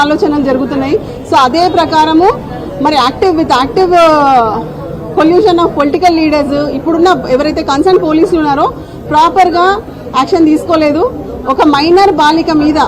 ఆలోచనలు జరుగుతున్నాయి. సో అదే ప్రకారము మరి active pollution of political leaders ఇప్పుడున్న ఎవరైతే కన్సర్న్ పోలీసులు ఉన్నారో ప్రాపర్గా యాక్షన్ తీసుకోలేదు. ఒక మైనర్ బాలిక మీద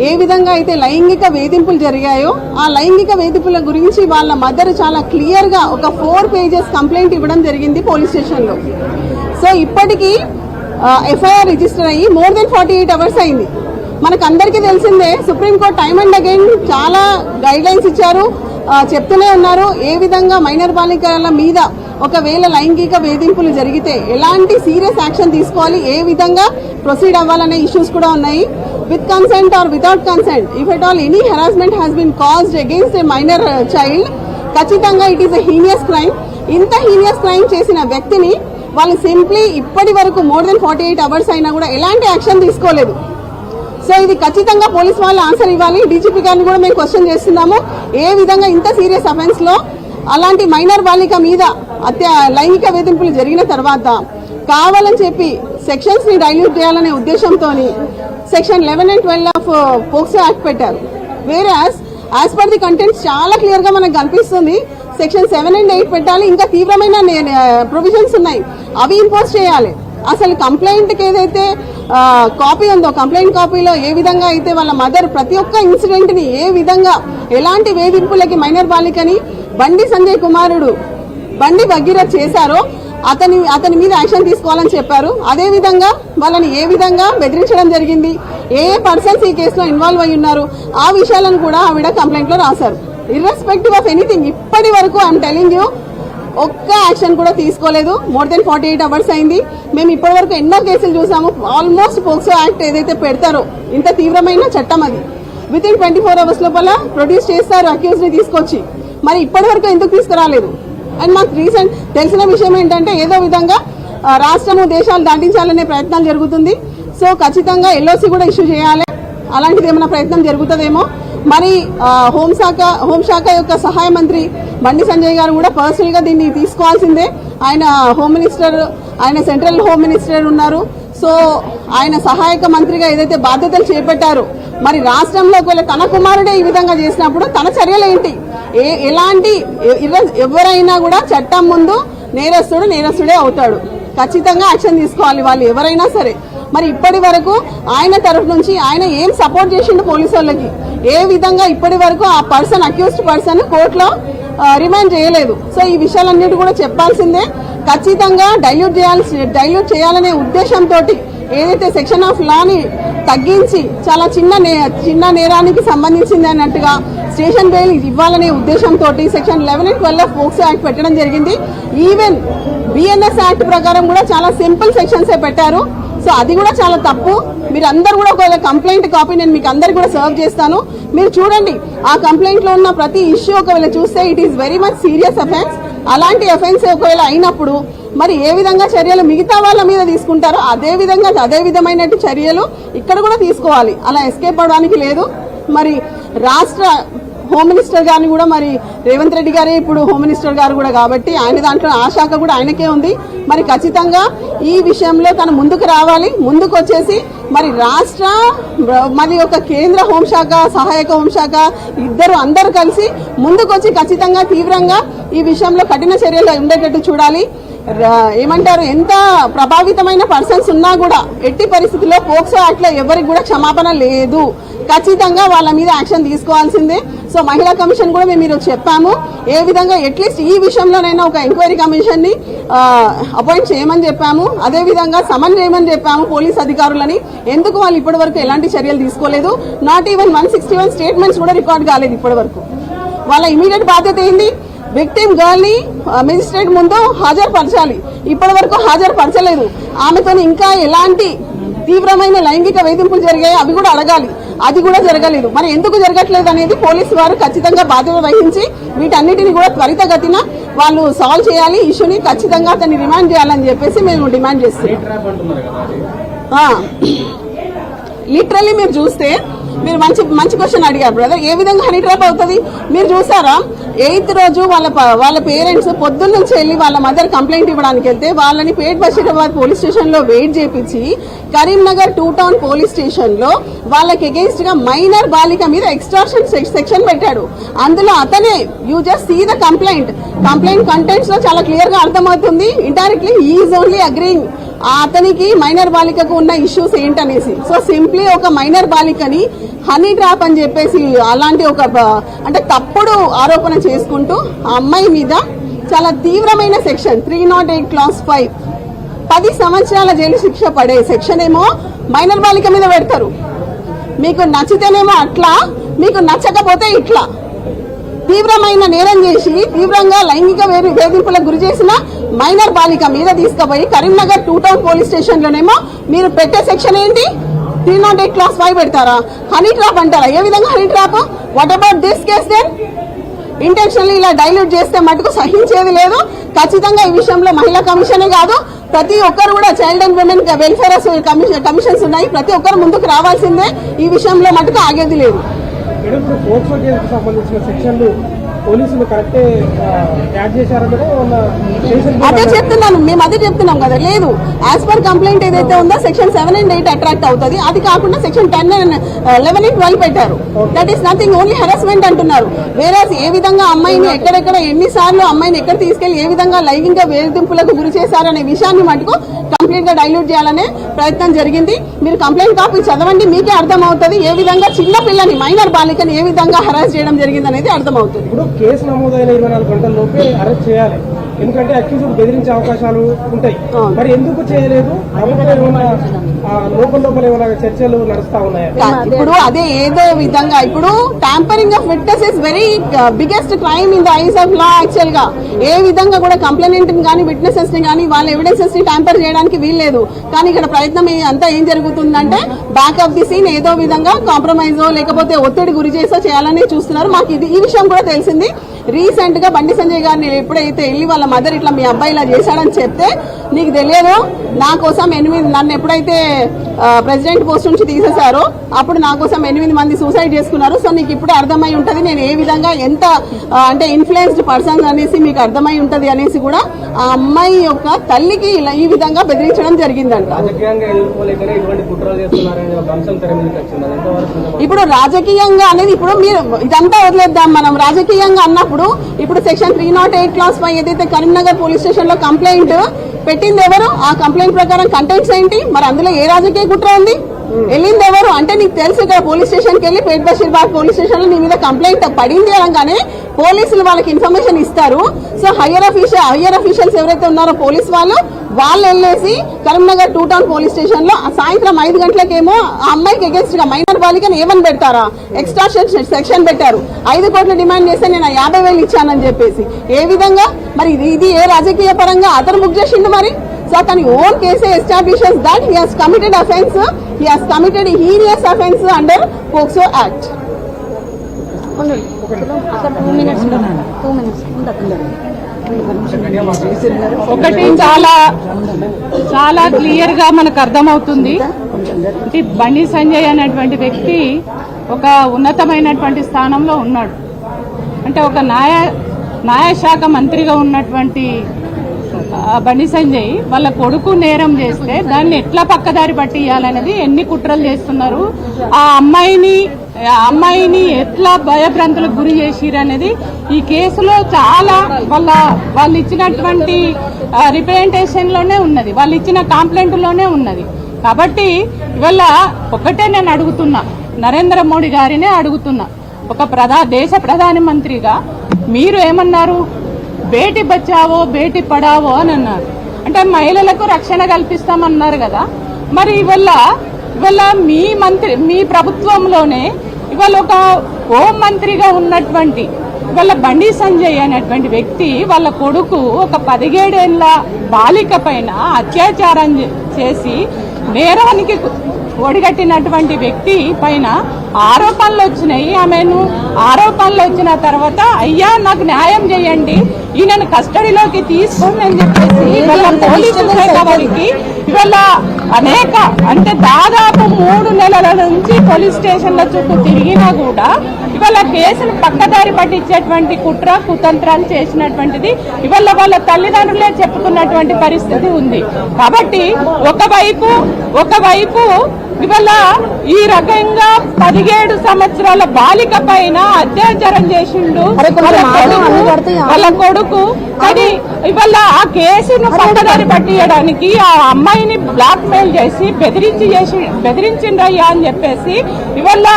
ఏ విధంగా అయితే లైంగిక వేధింపులు జరిగాయో ఆ లైంగిక వేధింపుల గురించి వాళ్ళ మదర్ చాలా క్లియర్గా ఒక 4 pages కంప్లైంట్ ఇవ్వడం జరిగింది పోలీస్ స్టేషన్లో. సో ఇప్పటికీ ఎఫ్ఐఆర్ రిజిస్టర్ అయ్యి మోర్ దెన్ 48 hours అయింది. మనకు అందరికీ తెలిసిందే సుప్రీంకోర్టు టైమ్ అండ్ అగైన్ చాలా గైడ్ లైన్స్ ఇచ్చారు, చెప్తూనే ఉన్నారు ఏ విధంగా మైనర్ బాలికల మీద ఒకవేళ లైంగిక వేధింపులు జరిగితే ఎలాంటి సీరియస్ యాక్షన్ తీసుకోవాలి, ఏ విధంగా ప్రొసీడ్ అవ్వాలనే ఇష్యూస్ కూడా ఉన్నాయి. With consent or without consent if at all any harassment has been caused against a minor child ఖచ్చితంగా it is a heinous crime. ఇంత హీనియస్ క్రైమ్ చేసిన వ్యక్తిని వాళ్ళు సింప్లీ ఇప్పటి వరకు మోర్ దెన్ 48 hours అయినా కూడా ఎలాంటి యాక్షన్ తీసుకోలేదు. సో ఇది ఖచ్చితంగా పోలీస్ వాళ్ళు ఆన్సర్ ఇవ్వాలి. డీజీపీ గారిని కూడా మేము క్వశ్చన్ చేస్తున్నాము, ఏ విధంగా ఇంత సీరియస్ అఫెన్స్ లో అలాంటి మైనర్ బాలిక మీద లైంగిక వేధింపులు జరిగిన తర్వాత కావాలని చెప్పి సెక్షన్స్ ని డైల్యూట్ చేయాలనే ఉద్దేశంతో section 11 and 12 of POCSO act పెట్టారు. వేరే యాజ్ పర్ ది కంటెంట్స్ చాలా క్లియర్ గా మనకు కనిపిస్తుంది సెక్షన్ 7 and 8 పెట్టాలి. ఇంకా తీవ్రమైన ప్రొవిజన్స్ ఉన్నాయి, అవి ఇంపోజ్ చేయాలి. అసలు కంప్లైంట్ కి ఏదైతే కాపీ ఉందో కంప్లైంట్ కాపీలో ఏ విధంగా అయితే వాళ్ళ మదర్ ప్రతి ఒక్క ఇన్సిడెంట్ ని ఏ విధంగా ఎలాంటి వేధింపులకి మైనర్ బాలికని బండి సంజయ్ కుమారుడు బండి భగీరథ్ చేశారో అతని మీద యాక్షన్ తీసుకోవాలని చెప్పారు. అదే విధంగా వాళ్ళని ఏ విధంగా బెదిరించడం జరిగింది, ఏ పర్సన్స్ ఈ కేసులో ఇన్వాల్వ్ అయి ఉన్నారు ఆ విషయాలను కూడా ఆవిడ కంప్లైంట్ లో రాశారు. ఇర్రెస్పెక్టివ్ ఆఫ్ ఎనీథింగ్ ఇప్పటి వరకు ఐఎమ్ టెలింగ్ యూ ఒక్క యాక్షన్ కూడా తీసుకోలేదు. మోర్ దెన్ 48 hours అయింది. మేము ఇప్పటి వరకు ఎన్నో కేసులు చూసాము. ఆల్మోస్ట్ పోక్సో యాక్ట్ ఏదైతే పెడతారో ఇంత తీవ్రమైన చట్టం అది విత్ ఇన్ 24 hours లోపల ప్రొడ్యూస్ చేస్తారు అక్యూజ్ ని తీసుకొచ్చి. మరి ఇప్పటి వరకు ఎందుకు తీసుకురాలేదు? అండ్ మాకు రీసెంట్ తెలిసిన విషయం ఏంటంటే ఏదో విధంగా రాష్ట్రము దేశాలు దాటించాలనే ప్రయత్నాలు జరుగుతుంది. సో ఖచ్చితంగా ఎల్ఓసి కూడా ఇష్యూ చేయాలి. అలాంటిది ఏమైనా ప్రయత్నం జరుగుతుందేమో. మరి హోంశాఖ యొక్క సహాయ మంత్రి బండి సంజయ్ గారు కూడా పర్సనల్ గా దీన్ని తీసుకోవాల్సిందే. ఆయన హోమ్ మినిస్టర్, ఆయన సెంట్రల్ హోమ్ మినిస్టర్ ఉన్నారు. సో ఆయన సహాయక మంత్రిగా ఏదైతే బాధ్యతలు చేపట్టారో మరి రాష్ట్రంలో ఒకవేళ తన కుమారుడే ఈ విధంగా చేసినప్పుడు తన చర్యలు ఏంటి? ఎలాంటి ఎవరైనా కూడా చట్టం ముందు నేరస్తుడే అవుతాడు. ఖచ్చితంగా యాక్షన్ తీసుకోవాలి వాళ్ళు ఎవరైనా సరే. మరి ఇప్పటి వరకు ఆయన తరఫు నుంచి ఆయన ఏం సపోర్ట్ చేసిండు పోలీసు వాళ్ళకి, ఏ విధంగా ఇప్పటి వరకు ఆ పర్సన్ అక్యూజ్డ్ పర్సన్ కోర్టులో రిమాండ్ చేయలేదు. సో ఈ విషయాలన్నిటి కూడా చెప్పాల్సిందే. ఖచ్చితంగా డైల్యూట్ చేయాలనే ఉద్దేశంతో ఏదైతే సెక్షన్ ఆఫ్ లాని తగ్గించి చాలా చిన్న నేరానికి సంబంధించింది అన్నట్టుగా స్టేషన్ బెయిల్ ఇవ్వాలనే ఉద్దేశంతో section 11 and 12 of POCSO act పెట్టడం జరిగింది. ఈవెన్ బిఎన్ఎస్ యాక్ట్ ప్రకారం కూడా చాలా సింపుల్ సెక్షన్స్ పెట్టారు. సో అది కూడా చాలా తప్పు. మీరు అందరు కూడా ఒకవేళ కంప్లైంట్ కాపీ నేను మీకు అందరికి కూడా సర్వ్ చేస్తాను, మీరు చూడండి. ఆ కంప్లైంట్ లో ఉన్న ప్రతి ఇష్యూ ఒకవేళ చూస్తే it is very much serious offence. అలాంటి అఫెన్స్ ఒకవేళ అయినప్పుడు మరి ఏ విధంగా చర్యలు మిగతా వాళ్ళ మీద తీసుకుంటారో అదే విధమైన చర్యలు ఇక్కడ కూడా తీసుకోవాలి. అలా ఎస్కేప్ అవడానికి లేదు. మరి రాష్ట్ర హోమ్ మినిస్టర్ గారిని కూడా మరి రేవంత్ రెడ్డి గారే ఇప్పుడు హోమ్ మినిస్టర్ గారు కూడా కాబట్టి ఆయన దాంట్లో ఆ శాఖ కూడా ఆయనకే ఉంది. మరి ఖచ్చితంగా ఈ విషయంలో తను ముందుకు రావాలి. ముందుకు వచ్చేసి మరి రాష్ట్ర మరి ఒక కేంద్ర హోంశాఖ సహాయక హోంశాఖ అందరూ కలిసి ముందుకు వచ్చి ఖచ్చితంగా తీవ్రంగా ఈ విషయంలో కఠిన చర్యలు ఉండేటట్టు చూడాలి. ఏమంటారు, ఎంత ప్రభావితమైన పర్సన్స్ ఉన్నా కూడా ఎట్టి పరిస్థితుల్లో పోక్సో యాక్ట్ లో ఎవరికి కూడా క్షమాపణ లేదు. ఖచ్చితంగా వాళ్ళ మీద యాక్షన్ తీసుకోవాల్సిందే. సో మహిళా కమిషన్ కూడా మేము ఈరోజు చెప్పాము, ఏ విధంగా అట్లీస్ట్ ఈ విషయంలోనైనా ఒక ఎంక్వైరీ కమిషన్ ని అపాయింట్ చేయమని చెప్పాము. అదే విధంగా సమన్ చేయమని చెప్పాము పోలీస్ అధికారులని. ఎందుకు వాళ్ళు ఇప్పటి వరకు ఎలాంటి చర్యలు తీసుకోలేదు? నాట్ ఈవెన్ 161 స్టేట్మెంట్స్ కూడా రికార్డ్ కాలేదు ఇప్పటి వరకు. వాళ్ళ ఇమీడియట్ బాధ్యత ఏంటి? విక్టిమ్ గర్ల్ ని మెజిస్ట్రేట్ ముందు హాజరుపరచాలి. ఇప్పటి వరకు హాజరుపరచలేదు. ఆమెతో ఇంకా ఎలాంటి తీవ్రమైన లైంగిక వేధింపులు జరిగాయి అవి కూడా అడగాలి. అది కూడా జరగలేదు. మరి ఎందుకు జరగట్లేదు అనేది పోలీసు వారు ఖచ్చితంగా బాధ్యత వహించి వీటన్నిటిని కూడా త్వరితగతిన వాళ్ళు సాల్వ్ చేయాలి. ఇష్యూని ఖచ్చితంగా అతన్ని రిమాండ్ చేయాలని చెప్పేసి మేము డిమాండ్ చేస్తున్నాం. లిటరల్లీ మీరు చూస్తే మీరు మంచి క్వశ్చన్ అడిగారు బ్రదర్. ఏ విధంగా హనీ ట్రాప్ అవుతుంది మీరు చూసారా? 8th రోజు వాళ్ళ పేరెంట్స్ పొద్దున్న నుంచి వెళ్ళి వాళ్ళ మదర్ కంప్లైంట్ ఇవ్వడానికి వెళ్తే వాళ్ళని పేట్ బషీరాబాద్ పోలీస్ స్టేషన్ లో వెయిట్ చేపించి కరీంనగర్ 2 టౌన్ పోలీస్ స్టేషన్ లో వాళ్ళకి అగేన్స్ట్ గా మైనర్ బాలిక మీద ఎక్స్ట్రాక్షన్ సెక్షన్ పెట్టాడు. అందులో అతనే you just see the complaint contents లో చాలా క్లియర్ గా అర్థమవుతుంది. ఇండైరెక్ట్లీ ఈజ్ ఓన్లీ అగ్రీయింగ్ అతనికి మైనర్ బాలికకు ఉన్న ఇష్యూస్ ఏంటనేసి. సో సింప్లీ ఒక మైనర్ బాలికని హనీ ట్రాప్ అని చెప్పేసి అలాంటి ఒక అంటే తప్పుడు ఆరోపణ చేసుకుంటూ ఆ అమ్మాయి మీద చాలా తీవ్రమైన సెక్షన్ 308 క్లాస్ 5 10 సంవత్సరాల జైలు శిక్ష పడే సెక్షన్ ఏమో మైనర్ బాలిక మీద పెడతారు. మీకు నచ్చితేనేమో అట్లా, మీకు నచ్చకపోతే ఇట్లా తీవ్రమైన నేరం చేసి తీవ్రంగా లైంగిక వేధింపులకు గురి చేసిన మైనర్ బాలిక మీద తీసుకుపోయి కరీంనగర్ 2 టౌన్ పోలీస్ స్టేషన్ లోనేమో మీరు పెట్టే సెక్షన్ ఏంటి? 308 క్లాస్ 5 పెడతారా? హనీ ట్రాప్ అంటారా? ఏ విధంగా honey trap? What about this case then? Intentionally ఇలా డైల్యూట్ చేస్తే మటుకు సహించేది లేదు. ఖచ్చితంగా ఈ విషయంలో మహిళా కమిషనే కాదు, ప్రతి ఒక్కరు కూడా child and women welfare commissions ఉన్నాయి, ప్రతి ఒక్కరు ముందుకు రావాల్సిందే. ఈ విషయంలో మటుకు ఆగేది లేదు. ఇప్పుడు పోక్సో కేసుకు సంబంధించిన సెక్షన్లు పోలీసులు కరెక్టే యాడ్ చేశారని అదే చెప్తున్నాను, మేము అదే చెప్తున్నాం కదా. లేదు, యాజ్ పర్ కంప్లైంట్ ఏదైతే ఉందో సెక్షన్ 7 and 8 అట్రాక్ట్ అవుతుంది. అది కాకుండా సెక్షన్ 10 and 11 and 12 పెట్టారు. That is nothing, only harassment అంటున్నారు. వేరే ఏ విధంగా అమ్మాయిని ఎక్కడెక్కడ ఎన్నిసార్లు అమ్మాయిని ఎక్కడ తీసుకెళ్లి ఏ విధంగా లైంగిక వేధింపులకు గురి చేశారనే విషయాన్ని మటుకు కంప్లీట్ గా డైల్యూట్ చేయాలనే ప్రయత్నం జరిగింది. మీరు కంప్లైంట్ కాపీ చదవండి, మీకే అర్థమవుతుంది ఏ విధంగా చిన్న పిల్లని మైనర్ బాలికని ఏ విధంగా హరాస్ చేయడం జరిగింది అనేది అర్థమవుతుంది. ఇప్పుడు కేసు నమోదైన 24 గంటల్లోపే అరెస్ట్ చేయాలి, ఎందుకంటే అక్యూజ్డ్ బెదిరించే అవకాశాలు ఉంటాయి. మరి ఎందుకు చేయలేదు? లోపల ఏమైనా చర్చలు నడుస్తా ఉన్నాయా? ఇప్పుడు అదే ఏదో విధంగా ఇప్పుడు tampering of witness is very biggest crime in the eyes of law. Actual గా ఏ విధంగా కూడా కంప్లైంట్ ని కానీ విట్నెసెస్ ని కానీ వాళ్ళ ఎవిడెన్సెస్ ని ట్యాంపర్ చేయడానికి వీల్లేదు. కానీ ఇక్కడ ప్రయత్నం అంతా ఏం జరుగుతుందంటే బ్యాక్ ఆఫ్ ది సీన్ ఏదో విధంగా కాంప్రమైజో లేకపోతే ఒత్తిడి గురి చేసో చేయాలని చూస్తున్నారు. మాకు ఈ విషయం కూడా తెలిసింది. రీసెంట్ గా బండి సంజయ్ గారిని ఎప్పుడైతే వెళ్ళి వాళ్ళ మదర్ ఇట్లా మీ అబ్బాయి ఇలా చేశాడని చెప్తే, నీకు తెలియదు నా కోసం నన్ను ఎప్పుడైతే ప్రెసిడెంట్ పోస్ట్ నుంచి తీసేశారో అప్పుడు నా కోసం 8 మంది సూసైడ్ చేసుకున్నారు. సో నీకు ఇప్పుడు అర్థమై ఉంటది నేను ఏ విధంగా ఎంత అంటే ఇన్ఫ్లుయెన్స్డ్ పర్సన్ అనేసి మీకు అర్థమై ఉంటది అనేసి కూడా ఆ అమ్మాయి యొక్క తల్లికి ఇలా ఈ విధంగా బెదిరించడం జరిగిందంట. ఇప్పుడు రాజకీయంగా అనేది ఇప్పుడు మీరు ఇదంతా వదిలేద్దాం. మనం రాజకీయంగా అన్నప్పుడు ఇప్పుడు సెక్షన్ 308 క్లాస్ 5 ఏదైతే కరీంనగర్ పోలీస్ స్టేషన్ లో కంప్లైంట్ పెట్టింది ఎవరు? ఆ కంప్లైంట్ ప్రకారం కంటెంట్స్ ఏంటి? మరి అందులో ఏ రాజకీయ కుట్ర ఉంది? వెళ్ళింది ఎవరు అంటే నీకు తెలుసు. ఇక్కడ పోలీస్ స్టేషన్ కి వెళ్ళి పేట్ బషీరాబాద్ పోలీస్ స్టేషన్ లో నీ మీద కంప్లైంట్ పడింది అనగానే పోలీసులు వాళ్ళకి ఇన్ఫర్మేషన్ ఇస్తారు. సో హయ్యర్ అఫీషియల్స్ ఎవరైతే ఉన్నారో పోలీస్ వాళ్ళు వెళ్ళేసి కరీంనగర్ 2 టౌన్ పోలీస్ స్టేషన్ లో సాయంత్రం 5 గంటలకేమో ఆ అమ్మాయికి అగేన్స్ట్ గా మైనర్ బాలికని ఏమని పెడతారా? ఎక్స్ట్రాక్షన్ సెక్షన్ పెట్టారు. 5 కోట్లు డిమాండ్ చేస్తే నేను 50,000 ఇచ్చానని చెప్పేసి. ఏ విధంగా మరి ఇది ఏ రాజకీయ పరంగా అతను బుక్ చేసిండు మరి? సో అతని ఓన్ కేసే establishes that he has committed offence, he has committed heinous offence under POCSO act. ఒకటి చాలా క్లియర్ గా మనకు అర్థమవుతుంది. బండి సంజయ్ అనేటువంటి వ్యక్తి ఒక ఉన్నతమైనటువంటి స్థానంలో ఉన్నాడు. అంటే ఒక న్యాయశాఖ మంత్రిగా ఉన్నటువంటి బండి సంజయ్ వాళ్ళ కొడుకు నేరం చేస్తే దాన్ని ఎట్లా పక్కదారి పట్టియాలనేది ఎన్ని కుట్రలు చేస్తున్నారు, ఆ అమ్మాయిని ఎట్లా భయభ్రాంతులకు గురి చేసిరు అనేది ఈ కేసులో చాలా వాళ్ళు ఇచ్చినటువంటి రిప్రజెంటేషన్ లోనే ఉన్నది, వాళ్ళు ఇచ్చిన కంప్లైంట్ లోనే ఉన్నది. కాబట్టి ఇవాళ ఒకటే నేను అడుగుతున్నా, నరేంద్ర మోడీ గారినే అడుగుతున్నా, ఒక దేశ ప్రధానమంత్రిగా మీరు ఏమన్నారు? బేటీ బచావో బేటీ పడావో అని అన్నారు. అంటే మహిళలకు రక్షణ కల్పిస్తామన్నారు కదా. మరి ఇవాళ మీ ప్రభుత్వంలోనే ఇవాళ ఒక హోం మంత్రిగా ఉన్నటువంటి ఇవాళ బండి సంజయ్ అనేటువంటి వ్యక్తి వాళ్ళ కొడుకు ఒక 17 ఏళ్ల బాలిక పైన అత్యాచారం చేసి నేరానికి ఒడిగట్టినటువంటి వ్యక్తి పైన ఆరోపణలు వచ్చినాయి. ఆమెను ఆరోపణలు వచ్చిన తర్వాత అయ్యా నాకు న్యాయం చేయండి, ఈయనను కస్టడీలోకి తీసుకోండి అని చెప్పేసి ఇవాళ పోలీసు శాఖ వారికి ఇవాళ అనేక అంటే దాదాపు 3 నెలల నుంచి పోలీస్ స్టేషన్ల చుట్టూ తిరిగినా కూడా ఇవాళ కేసును పక్కదారి పట్టించేటువంటి కుట్ర కుతంత్రాలు చేసినటువంటిది ఇవాళ వాళ్ళ తల్లిదండ్రులే చెప్పుకున్నటువంటి పరిస్థితి ఉంది. కాబట్టి ఒకవైపు ఇవాళ ఈ రకంగా 17 సంవత్సరాల బాలిక పైన అత్యాచారం చేసిండు వాళ్ళ కొడుకు. కానీ ఇవాళ ఆ కేసును పక్కదారి పట్టియడానికి ఆ అమ్మాయిని బ్లాక్ మెయిల్ చేసి బెదిరించిండ్రయ్యా అని చెప్పేసి ఇవాళ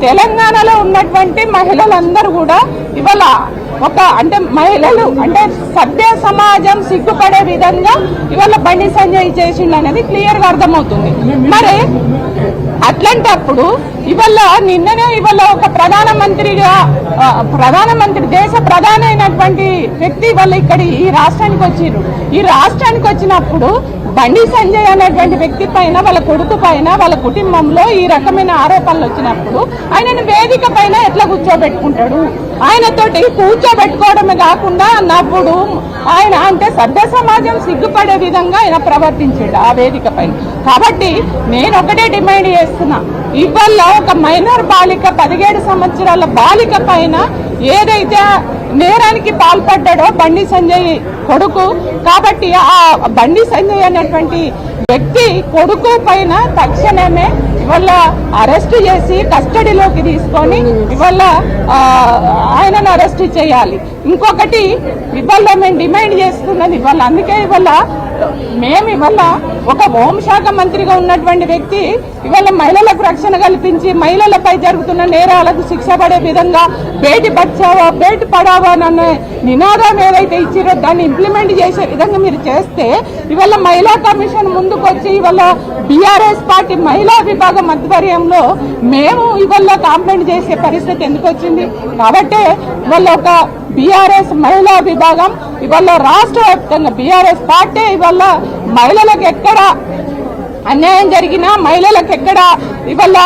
తెలంగాణలో ఉన్నటువంటి మహిళలందరూ కూడా ఇవాళ మహిళలు అంటే సభ్య సమాజం సిగ్గుపడే విధంగా ఇవాళ బండి సంజయ్ చేసిండు అనేది క్లియర్ గా అర్థమవుతుంది. మరి అట్లాంటప్పుడు నిన్ననే ఒక ప్రధానమంత్రి దేశ ప్రధాని అయినటువంటి వ్యక్తి ఇక్కడ ఈ రాష్ట్రానికి వచ్చిర్రు. ఈ రాష్ట్రానికి వచ్చినప్పుడు బండి సంజయ్ అనేటువంటి వ్యక్తి పైన వాళ్ళ కొడుకు పైన వాళ్ళ కుటుంబంలో ఈ రకమైన ఆరోపణలు వచ్చినప్పుడు ఆయనను వేదిక పైన ఎట్లా కూర్చోబెట్టుకుంటాడు? ఆయనతోటి కూర్చోబెట్టుకోవడమే కాకుండా అన్నప్పుడు ఆయన అంటే సభ్య సమాజం సిగ్గుపడే విధంగా ఆయన ప్రవర్తించాడు ఆ వేదిక పైన. కాబట్టి నేను ఒకటే డిమాండ్ చేస్తున్నా, ఇవాళ ఒక మైనర్ బాలిక 17 సంవత్సరాల బాలిక పైన ఏదైతే నేరానికి పాల్పడ్డాడో బండి సంజయ్ కొడుకు, కాబట్టి ఆ బండి సంజయ్ అనేటువంటి వ్యక్తి కొడుకు పైన తక్షణమే ఇవాళ అరెస్ట్ చేసి కస్టడీలోకి తీసుకొని ఇవాళ ఆయనను అరెస్ట్ చేయాలి. ఇంకొకటి ఇవాళ మేము డిమాండ్ చేస్తున్నది అందుకే మేము ఒక హోంశాఖ మంత్రిగా ఉన్నటువంటి వ్యక్తి ఇవాళ మహిళలకు రక్షణ కల్పించి మహిళలపై జరుగుతున్న నేరాలకు శిక్ష పడే విధంగా బేటీ బచావో బేటీ పడావో అన్న నినాదం ఏదైతే ఇచ్చిరో దాన్ని ఇంప్లిమెంట్ చేసే విధంగా మీరు చేస్తే ఇవాళ మహిళా కమిషన్ ముందుకు వచ్చి ఇవాళ బీఆర్ఎస్ పార్టీ మహిళా విభాగం ఆధ్వర్యంలో మేము ఇవాళ కంప్లైంట్ చేసే పరిస్థితి ఎందుకు వచ్చింది? కాబట్టి ఒక బీఆర్ఎస్ మహిళా విభాగం ఇవాళ రాష్ట్ర వ్యాప్తంగా బీఆర్ఎస్ పార్టీ ఇవాళ మహిళలకు ఎక్కడ అన్యాయం జరిగినా మహిళలకు ఎక్కడ ఇవాళ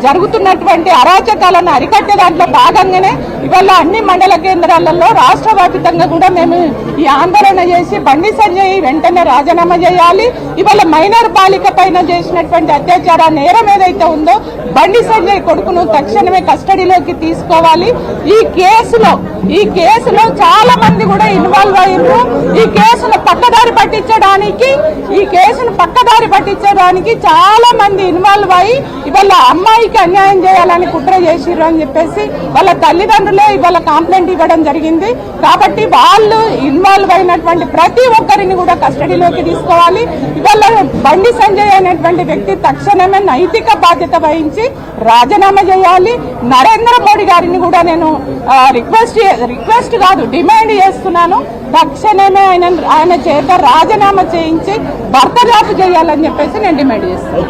జరుగుతున్నటువంటి అరాచకాలను అరికట్టే దాంట్లో భాగంగానే ఇవాళ అన్ని మండల కేంద్రాలలో రాష్ట్ర వ్యాప్తంగా కూడా మేము ఈ ఆందోళన చేసి బండి సంజయ్ వెంటనే రాజీనామా చేయాలి. ఇవాళ మైనర్ బాలిక పైన చేసినటువంటి అత్యాచార నేరం ఏదైతే ఉందో బండి సంజయ్ కొడుకును తక్షణమే కస్టడీలోకి తీసుకోవాలి. ఈ కేసులో చాలా మంది కూడా ఇన్వాల్వ్ అయ్యారు. ఈ కేసును పక్కదారి పట్టించడానికి చాలా మంది ఇన్వాల్వ్ అయ్యి ఇవాళ అమ్మాయికి అన్యాయం చేయాలని కుట్ర చేసిర్రు అని చెప్పేసి వాళ్ళ తల్లిదండ్రులే ఇవాళ కంప్లైంట్ ఇవ్వడం జరిగింది. కాబట్టి వాళ్ళు ఇన్వాల్వ్ అయినటువంటి ప్రతి ఒక్కరిని కూడా కస్టడీలోకి తీసుకోవాలి. ఇవాళ బండి సంజయ్ అనేటువంటి వ్యక్తి తక్షణమే నైతిక బాధ్యత వహించి రాజీనామా చేయాలి. నరేంద్ర మోడీ గారిని కూడా నేను రిక్వెస్ట్ కాదు డిమాండ్ చేస్తున్నాను, తక్షణమే ఆయన చేత రాజీనామా చేయించి బర్తరఫ్ చేయాలని చెప్పేసి నేను డిమాండ్ చేస్తాను.